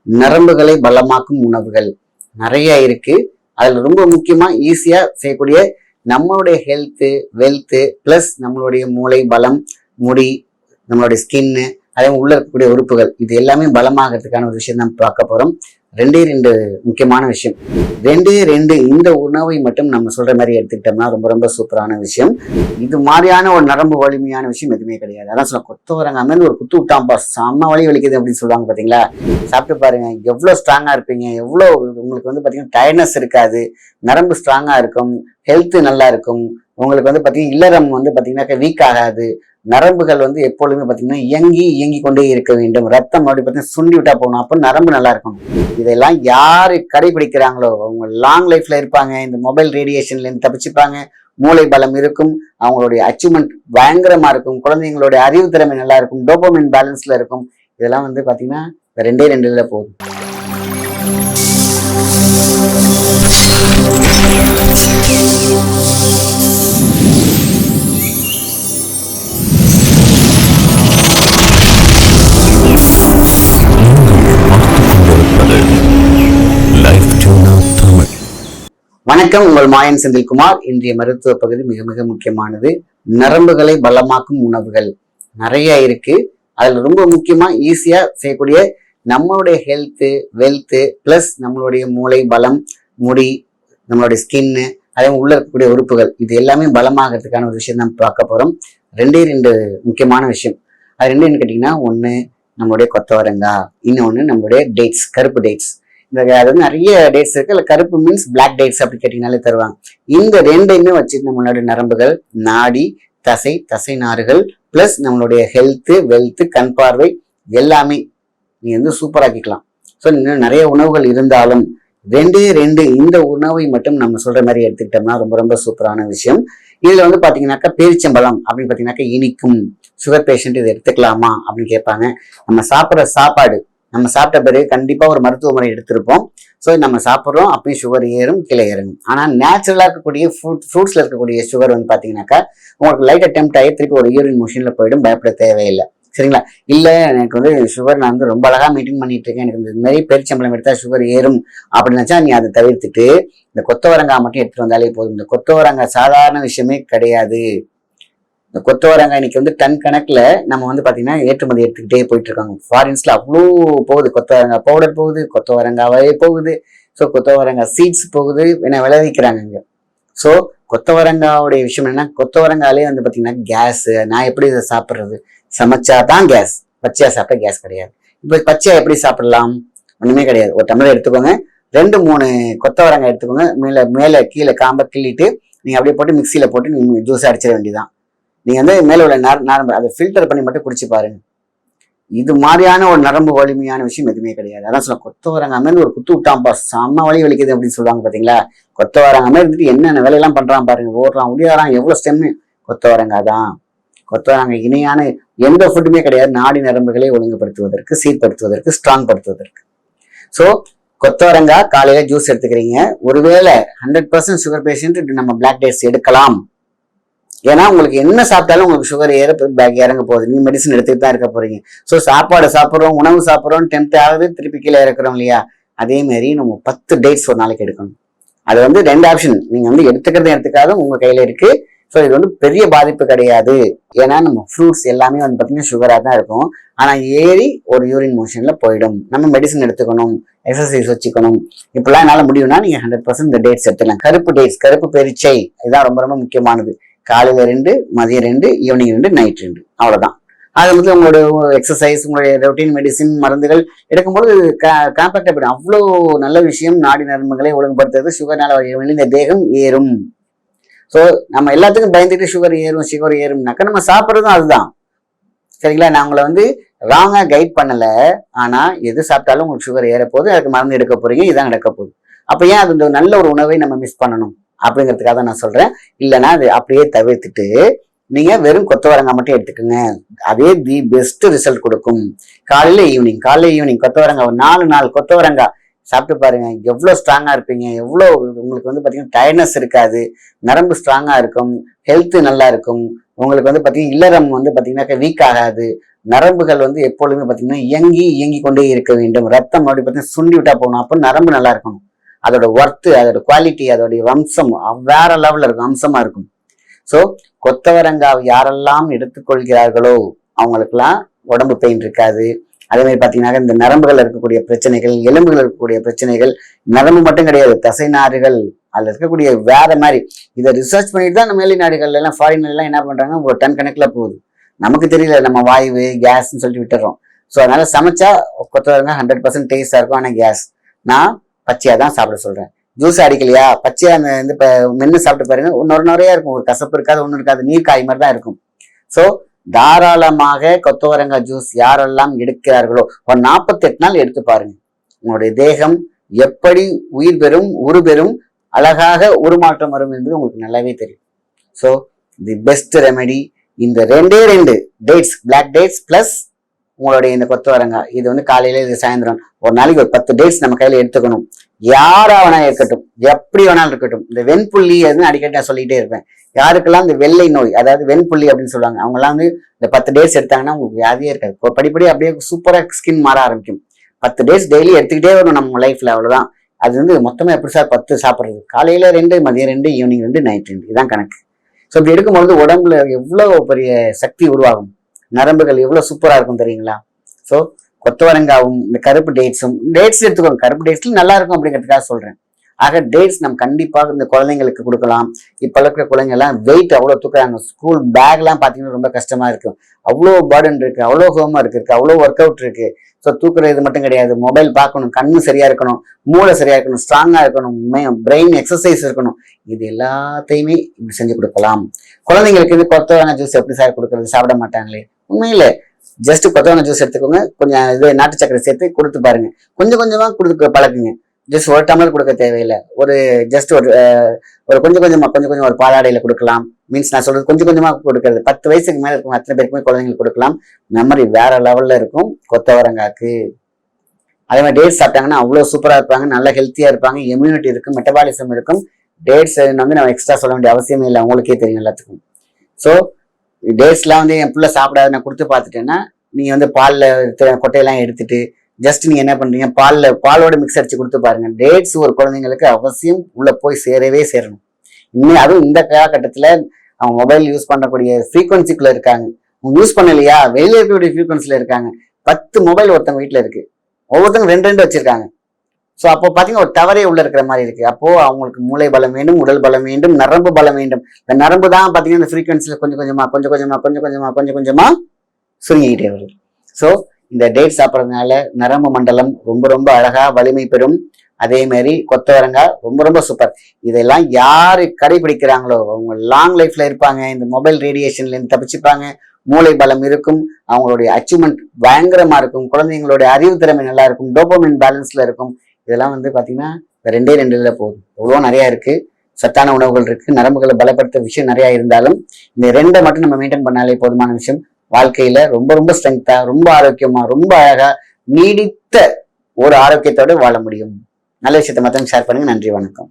நரம்புகளை பலமாக்கும் உணவுகள் நிறைய இருக்கு. அதுல ரொம்ப முக்கியமா ஈஸியா செய்யக்கூடிய நம்மளுடைய ஹெல்த்து, வெல்த்து பிளஸ் நம்மளுடைய மூளை பலம், முடி, நம்மளுடைய ஸ்கின்னு, அதே உள்ள இருக்கக்கூடிய உறுப்புகள், இது எல்லாமே பலமாகிறதுக்கான ஒரு விஷயம் தான் பார்க்க போறோம். ரெண்டு முக்கியமான விஷயம். ரெண்டு இந்த உணவை மட்டும் நம்ம சொல்ற மாதிரி எடுத்துக்கிட்டோம்னா ரொம்ப ரொம்ப சூப்பரான விஷயம். இது மாதிரியான ஒரு நரம்பு வலிமையான விஷயம் எதுவுமே கிடையாது. அதான் சொல்ல கொத்தவரங்காய் மாதிரி ஒரு குத்து விட்டாம்பா செம்ம வலி வலிக்குது அப்படின்னு சொல்லுவாங்க பாத்தீங்களா. சாப்பிட்டு பாருங்க, எவ்வளவு ஸ்ட்ராங்கா இருப்பீங்க, எவ்வளவு உங்களுக்கு பாத்தீங்கன்னா டயர்ட்னஸ் இருக்காது, நரம்பு ஸ்ட்ராங்கா இருக்கும், ஹெல்த் நல்லா இருக்கும். உங்களுக்கு பாத்தீங்கன்னா இல்லறம் பாத்தீங்கன்னா வீக் ஆகாது. நரம்புகள் எப்பொழுதுமே பாத்தீங்கன்னா இயங்கி கொண்டே இருக்க வேண்டும். ரத்தம் பாத்தீங்கன்னா சுண்டி விட்டா போகணும், அப்ப நரம்பு நல்லா இருக்கும். இதெல்லாம் யாரு கடைபிடிக்கிறாங்களோ அவங்க லாங் லைஃப்ல இருப்பாங்க. இந்த மொபைல் ரேடியேஷன்ல இருந்து தப்பிச்சுப்பாங்க. மூளை பலம் இருக்கும், அவங்களுடைய அச்சீவ்மெண்ட் பயங்கரமா இருக்கும், குழந்தைங்களுடைய அறிவு திறமை நல்லா இருக்கும், டோபமைன் பேலன்ஸ்ல இருக்கும். இதெல்லாம் பாத்தீங்கன்னா ரெண்டுல போகுது. வணக்கம், உங்கள் மாயன் செந்தில்குமார். இன்றைய மருத்துவ பகுதி மிக மிக முக்கியமானது. நரம்புகளை பலமாக்கும் உணவுகள் நிறைய இருக்கு. அதுல ரொம்ப முக்கியமா ஈஸியா செய்யக்கூடிய நம்மளுடைய ஹெல்த்து, வெல்த்து பிளஸ் நம்மளுடைய மூளை பலம், முடி, நம்மளுடைய ஸ்கின்னு, அதே உள்ள இருக்கக்கூடிய உறுப்புகள், இது எல்லாமே பலமாகிறதுக்கான ஒரு விஷயம் தான் பார்க்க போறோம். ரெண்டு முக்கியமான விஷயம். அது ரெண்டு கேட்டீங்கன்னா, ஒண்ணு நம்மளுடைய கொத்தவரங்காய், இன்னொன்னு நம்மளுடைய டேட்ஸ், கருப்பு டேட்ஸ். அது நிறைய டேட்ஸ் இருக்கு. இல்ல கருப்பு மீன்ஸ் பிளாக் டேட்ஸ் அப்படி கேட்டீங்கனாலே தருவாங்க. இந்த ரெண்டையுமே வச்சு நம்மளுடைய நரம்புகள், நாடி, தசை நாறுகள் பிளஸ் நம்மளுடைய ஹெல்த், வெல்த், கண் பார்வை எல்லாமே நீங்க சூப்பராக்கிக்கலாம். ஸோ இன்னும் நிறைய உணவுகள் இருந்தாலும் ரெண்டு இந்த உணவை மட்டும் நம்ம சொல்ற மாதிரி எடுத்துக்கிட்டோம்னா ரொம்ப ரொம்ப சூப்பரான விஷயம். இதுல பாத்தீங்கன்னாக்கா பேரிச்சம்பழம் அப்படின்னு பாத்தீங்கன்னாக்கா இனிக்கும். சுகர் பேஷண்ட் இதை எடுத்துக்கலாமா அப்படின்னு கேட்பாங்க. நம்ம சாப்பிட்ற சாப்பாடு, நம்ம சாப்பிட்ட பிறகு கண்டிப்பா ஒரு மருத்துவ முறை எடுத்திருப்போம். ஸோ நம்ம சாப்பிட்றோம், அப்பயும் சுகர் ஏறும், கீழே இறங்கும். ஆனா நேச்சுரலா இருக்கக்கூடிய ஃப்ரூட்ஸ்ல இருக்கக்கூடிய சுகர் பாத்தீங்கன்னாக்கா உங்களுக்கு லைட் அட்டெம்ப்ட் ஆகி திருப்பி ஒரு யூரின் மோஷன்ல போயிடும். பயப்பட தேவையில்லை, சரிங்களா? இல்ல எனக்கு சுகர் நான் ரொம்ப அழகா மெயின்டைன் பண்ணிட்டு இருக்கேன், எனக்கு இந்த மாதிரி பேரிச்சம்பழம் எடுத்தா சுகர் ஏறும் அப்படின்னு நினைச்சா நீ அதை தவிர்த்துட்டு இந்த கொத்தவரங்காய் மட்டும் எடுத்துட்டு வந்தாலே போதும். இந்த கொத்தவரங்காய் சாதாரண விஷயமே கிடையாது. இந்த கொத்தவரங்காய் இன்னைக்கு டன் கணக்குல நம்ம பாத்தீங்கன்னா ஏற்றுமதி எடுத்துக்கிட்டே போயிட்டு இருக்காங்க. ஃபாரின்ஸ்ல அவ்வளோ போகுது. கொத்தவரங்காய் பவுடர் போகுது, கொத்தவரங்காவே போகுது, ஸோ கொத்தவரங்காய் சீட்ஸ் போகுது, என்ன விளைவிக்கிறாங்க இங்க. ஸோ கொத்தவரங்காவுடைய விஷயம் என்னன்னா, கொத்தவரங்காலே பாத்தீங்கன்னா கேஸ். நான் எப்படி இதை சாப்பிட்றது? சமைச்சாதான் கேஸ், பச்சையா சாப்பிட்டா கேஸ் கிடையாது. இப்ப பச்சையா எப்படி சாப்பிடலாம்? ஒண்ணுமே கிடையாது. ஒரு டம்ளர் எடுத்துக்கோங்க, 2-3 கொத்தவரங்காய் எடுத்துக்கோங்க, மேல கீழே காம்பை கிள்ளிட்டு நீங்க அப்படியே போட்டு மிக்சியில போட்டு நீங்க ஜூஸ் அடிச்சிட வேண்டியதான். நீங்க மேல உள்ள நரம்பு அதை ஃபில்டர் பண்ணி மட்டும் குடிச்சு பாருங்க. இது மாதிரியான ஒரு நரம்பு வலிமையான விஷயம் எதுவுமே கிடையாது. அதான் சொல்ல கொத்தவரங்காய் மாதிரி ஒரு குத்து விட்டாம்பா செம்ம வலி வலிக்குது அப்படின்னு சொல்லுவாங்க பாத்தீங்களா. கொத்தவரங்காய் மாதிரி இருந்துட்டு என்னென்ன வேலையெல்லாம் பண்றான் பாருங்க, ஓடுறான், உடையாறான், எவ்வளவு ஸ்டெம்மு. கொத்தவரங்காய் தான். கொத்தவரங்காய் இணையான எந்த ஃபுட்டுமே கிடையாது நாடி நரம்புகளை ஒழுங்குபடுத்துவதற்கு, சீர்படுத்துவதற்கு, ஸ்ட்ராங் படுத்துவதற்கு. ஸோ கொத்தவரங்காய் காலையில ஜூஸ் எடுத்துக்கிறீங்க. ஒருவேளை 100% சுகர் பேஷண்ட் நம்ம பிளாக் டேட்ஸ் எடுக்கலாம். ஏன்னா உங்களுக்கு என்ன சாப்பிட்டாலும் உங்களுக்கு சுகர் இறங்க போகுது. நீங்க மெடிசன் எடுத்துட்டு தான் இருக்க போறீங்க. ஸோ சாப்பாடு சாப்பிட்றோம், உணவு சாப்பிட்றோம், டெம்ப்ட் ஆகுது, திருப்பி கீழே இறக்குறோம் இல்லையா. அதே மாதிரி நம்ம 10 டேட்ஸ் ஒரு நாளைக்கு எடுக்கணும். அது 2 ஆப்ஷன். நீங்க எடுத்துக்கிறதும் எடுத்துக்காத உங்க கையில இருக்கு. ஸோ இது பெரிய பாதிப்பு கிடையாது. ஏன்னா நம்ம ஃப்ரூட்ஸ் எல்லாமே பாத்தீங்கன்னா சுகரா தான் இருக்கும். ஆனா ஏறி ஒரு யூரின் மோஷன்ல போயிடும். நம்ம மெடிசன் எடுத்துக்கணும், எக்ஸசைஸ் வச்சுக்கணும். இப்பெல்லாம் என்னால முடியும்னா நீங்க 100% இந்த டேட்ஸ் எடுத்துக்கலாம். கருப்பு டேட்ஸ், கருப்பு பெரிச்சை, இதுதான் ரொம்ப ரொம்ப முக்கியமானது. காலையில 2, மதியம் 2, ஈவினிங் 2, நைட் 2, அவ்வளவுதான். அது உங்களோட எக்ஸசைஸ், உங்களுடைய ரொட்டீன் மெடிசின், மருந்துகள் எடுக்கும்போது காம்பாக்டா போயிடும். அவ்வளோ நல்ல விஷயம். நாடி நரம்புகளை ஒழுங்குபடுத்துறது. சுகர்னால இந்த தேகம் ஏறும். ஸோ நம்ம எல்லாத்துக்கும் பயந்துட்டு சுகர் ஏறும்னாக்கா நம்ம சாப்பிட்றதும் அதுதான், சரிங்களா? நான் உங்களை ராங்கா கைட் பண்ணல. ஆனா எது சாப்பிட்டாலும் உங்களுக்கு சுகர் ஏற போகுது, அதுக்கு மருந்து எடுக்க போறீங்க, இதான் நடக்க போகுது. அப்ப ஏன் அது நல்ல ஒரு உணவை நம்ம மிஸ் பண்ணணும் அப்படிங்கிறதுக்காக நான் சொல்றேன். இல்லைன்னா அது அப்படியே தவிர்த்துட்டு நீங்க வெறும் கொத்தவரங்காய் மட்டும் எடுத்துக்கோங்க. அதே தி பெஸ்ட் ரிசல்ட் கொடுக்கும். காலையில ஈவினிங் கொத்தவரங்காய் 4 கொத்தவரங்காய் சாப்பிட்டு பாருங்க, எவ்வளவு ஸ்ட்ராங்கா இருப்பீங்க, எவ்வளவு உங்களுக்கு பாத்தீங்கன்னா டயர்ட்னஸ் இருக்காது, நரம்பு ஸ்ட்ராங்கா இருக்கும், ஹெல்த் நல்லா இருக்கும், உங்களுக்கு பாத்தீங்கன்னா இல்லறம் பாத்தீங்கன்னா வீக் ஆகாது, நரம்புகள் வந்து எப்பொழுதுமே பார்த்தீங்கன்னா இயங்கி கொண்டே இருக்க வேண்டும். ரத்தம் அப்படி பார்த்தீங்கன்னா சுண்டி விட்டா போகணும். அப்போ நரம்பு நல்லா இருக்கணும். அதோட ஒர்த்து, அதோட குவாலிட்டி, அதோடைய வம்சம் வேற லெவல்ல இருக்கும், அம்சமா இருக்கும். ஸோ கொத்தவரங்காய் யாரெல்லாம் எடுத்துக்கொள்கிறார்களோ அவங்களுக்கெல்லாம் உடம்பு பெயின் இருக்காது. அதே மாதிரி பார்த்தீங்கன்னா இந்த நரம்புகள் இருக்கக்கூடிய பிரச்சனைகள், எலும்புகள் இருக்கக்கூடிய பிரச்சனைகள், நரம்பு மட்டும் கிடையாது, தசை நாறுகள் அதுல இருக்கக்கூடிய வேற மாதிரி இதை ரிசர்ச் பண்ணிட்டு தான் நம்ம வெளிநாடுகள்ல எல்லாம் ஃபாரின்ல எல்லாம் என்ன பண்றாங்க, ஒரு டன் கணக்குல போகுது. நமக்கு தெரியல, நம்ம வாயு கேஸ்ன்னு சொல்லிட்டு விட்டுறோம். ஸோ அதனால சமைச்சா கொத்தவரங்காய் 100% டேஸ்டா இருக்கும். ஆனா கேஸ், நான் பச்சையா தான் சாப்பிட சொல்றேன். ஜூஸ் அடிக்கலையா, பச்சையா அந்த இப்ப மென்னு சாப்பிட்டு பாருங்க, நிறையா இருக்கும். ஒரு கசப்பு இருக்காது, ஒன்றும் இருக்காது, நீர் காய் மாதிரி தான் இருக்கும். ஸோ தாராளமாக கொத்தவரங்காய் ஜூஸ் யாரெல்லாம் எடுக்கிறார்களோ ஒரு 48 நாள் எடுத்து பாருங்க. உங்களுடைய தேகம் எப்படி உயிர் பெறும், உருபெறும், அழகாக உருமாற்றம் வரும் என்பது உங்களுக்கு நல்லாவே தெரியும். ஸோ தி பெஸ்ட் ரெமெடி இந்த 2 டேட்ஸ், பிளாக் டேட்ஸ் பிளஸ் உங்களுடைய இந்த கொத்தவரங்காய். இது வந்து காலையில, இது சாயந்தரம். ஒரு நாளைக்கு ஒரு 10 டேட்ஸ் நம்ம கையில எடுத்துக்கணும். யாரா வேணா இருக்கட்டும், எப்படி வேணாலும் இருக்கட்டும். இந்த வெண்புள்ளி அதுன்னு அடிக்கடி நான் சொல்லிட்டே இருப்பேன். யாருக்கெல்லாம் இந்த வெள்ளை நோய், அதாவது வெண்புள்ளி அப்படின்னு சொல்லுவாங்க, அவங்க எல்லாம் வந்து இந்த 10 டேட்ஸ் எடுத்தாங்கன்னா உங்களுக்கு வியாதியே இருக்காது. படிப்படி அப்படியே சூப்பரா ஸ்கின் மாற ஆரம்பிக்கும். 10 டேட்ஸ் டெய்லி எடுத்துக்கிட்டே வரும் நம்ம லைஃப்ல, அவ்வளவுதான். அது வந்து மொத்தமா எப்படி சார் 10 சாப்பிடுறது? காலையில 2, மதியம் 2, ஈவினிங் 2, நைட் 2, இதான் கணக்கு. ஸோ இப்படி எடுக்கும்பொழுது உடம்புல எவ்வளவு பெரிய சக்தி உருவாகும், நரம்புகள் எவ்வளவு சூப்பரா இருக்கும் தெரியுங்களா? ஸோ கொத்தவரங்காவும் இந்த கருப்பு டேட்ஸும், டேட்ஸ் எடுத்துக்கோங்க, கருப்பு டேட்ஸ்ல நல்லா இருக்கும் அப்படிங்கிறதுக்காக சொல்றேன். ஆக டேட்ஸ் நம்ம கண்டிப்பாக இந்த குழந்தைங்களுக்கு கொடுக்கலாம். இப்ப இருக்கிற குழந்தைங்க எல்லாம் வெயிட் அவ்வளவு தூக்குறாங்க. ஸ்கூல் பேக் எல்லாம் பாத்தீங்கன்னா ரொம்ப கஷ்டமா இருக்கு. அவ்வளோ பர்டன் இருக்கு, அவ்வளோ ஹோம்ஒர்க் இருக்கு, அவ்வளோ ஒர்க் அவுட் இருக்கு. ஸோ தூக்குறது மட்டும் கிடையாது, மொபைல் பார்க்கணும், கண்ணு சரியா இருக்கணும், மூளை சரியா இருக்கணும், ஸ்ட்ராங்கா இருக்கணும், பிரெயின் எக்ஸசைஸ் இருக்கணும். இது எல்லாத்தையுமே இப்படி செஞ்சு கொடுக்கலாம். குழந்தைங்களுக்கு இது கொத்தவரங்காய் ஜூஸ் எப்படி சார் கொடுக்கறது, சாப்பிட மாட்டாங்களே? உண்மையில ஜஸ்ட் கொத்தவரங்காய் ஜூஸ் எடுத்துக்கோங்க, கொஞ்சம் இது நாட்டு சக்கரை சேர்த்து கொடுத்து பாருங்க. கொஞ்சம் கொஞ்சமா கொடுக்க பழக்குங்க. ஜஸ்ட் ஒரு டம்ளர் கொடுக்க தேவையில்லை. ஒரு ஜஸ்ட் ஒரு கொஞ்சம் கொஞ்சம் ஒரு பாலாடையில கொடுக்கலாம். மீன்ஸ் நான் சொல்றது கொஞ்சம் கொஞ்சமா கொடுக்கறது. 10 வயசுக்கு மேல இருக்கும் அத்தனை பேருக்குமே குழந்தைங்களுக்கு கொடுக்கலாம். மெமரி வேற லெவல்ல இருக்கும் கொத்தவரங்காக்கு. அதே மாதிரி டேட்ஸ் சாப்பிட்டாங்கன்னா அவ்வளவு சூப்பரா இருப்பாங்க, நல்ல ஹெல்த்தியா இருப்பாங்க, இம்யூனிட்டி இருக்கும், மெட்டபாலிசம் இருக்கும். டேட்ஸ் வந்து நம்ம எக்ஸ்ட்ரா சொல்ல வேண்டிய அவசியமே இல்லை, உங்களுக்கே தெரியும் எல்லாத்துக்கும். ஸோ டேட்ஸ்லாம் வந்து என் பிள்ளை சாப்பிடாது நான் கொடுத்து பார்த்துட்டேன்னா, நீங்க வந்து பாலில் கொட்டையெல்லாம் எடுத்துட்டு ஜஸ்ட் நீங்க என்ன பண்றீங்க, பாலோட மிக்ஸ் அடிச்சு கொடுத்து பாருங்க. டேட்ஸ் ஒரு குழந்தைங்களுக்கு அவசியம் உள்ள போய் சேரணும். இன்னும் அதுவும் இந்த காலகட்டத்துல அவங்க மொபைல் யூஸ் பண்ணக்கூடிய ஃப்ரீக்வன்சிக்குள்ள இருக்காங்க. யூஸ் பண்ணலையா, வெளியில இருக்கக்கூடிய ஃப்ரீக்வன்சில இருக்காங்க. 10 மொபைல் ஒருத்தவங்க வீட்டுல இருக்கு, ஒவ்வொருத்தவங்க 2 வச்சிருக்காங்க. ஸோ அப்போ பாத்தீங்கன்னா ஒரு டவரே உள்ள இருக்கிற மாதிரி இருக்கு. அப்போ அவங்களுக்கு மூளை பலம் வேண்டும், உடல் பலம் வேண்டும், நரம்பு பலம் வேண்டும். இந்த நரம்பு தான் பாத்தீங்கன்னா இந்த ஃப்ரீக்வன்சில கொஞ்சம் கொஞ்சமா சுருங்கிக்கிட்டே வருது. ஸோ இந்த டேட் சாப்பிட்றதுனால நரம்பு மண்டலம் ரொம்ப அழகா வலிமை பெறும். அதே மாதிரி கொத்தவரங்காய் ரொம்ப சூப்பர். இதெல்லாம் யாரு கடைபிடிக்கிறாங்களோ அவங்க லாங் லைஃப்ல இருப்பாங்க. இந்த மொபைல் ரேடியேஷன்ல இருந்து தப்பிச்சுப்பாங்க. மூளை பலம் இருக்கும், அவங்களுடைய அச்சீவ்மெண்ட் பயங்கரமா இருக்கும், குழந்தைங்களுடைய அறிவு திறமை நல்லா இருக்கும், டோபமைன் பேலன்ஸ்ல இருக்கும். இதெல்லாம் வந்து பாத்தீங்கன்னா 2 போதும். எவ்வளோ நிறைய இருக்கு, சத்தான உணவுகள் இருக்கு, நரம்புகளை பலப்படுத்த விஷயம் நிறைய இருந்தாலும் இந்த 2 மட்டும் நம்ம மெயின்டைன் பண்ணாலே போதுமான விஷயம். வாழ்க்கையில ரொம்ப ஸ்ட்ரென்த்தா, ரொம்ப ஆரோக்கியமா, ரொம்ப அழகா நீடித்த ஒரு ஆரோக்கியத்தோடு வாழ முடியும். நல்ல விஷயத்தை மத்தவங்க ஷேர் பண்ணுங்க. நன்றி, வணக்கம்.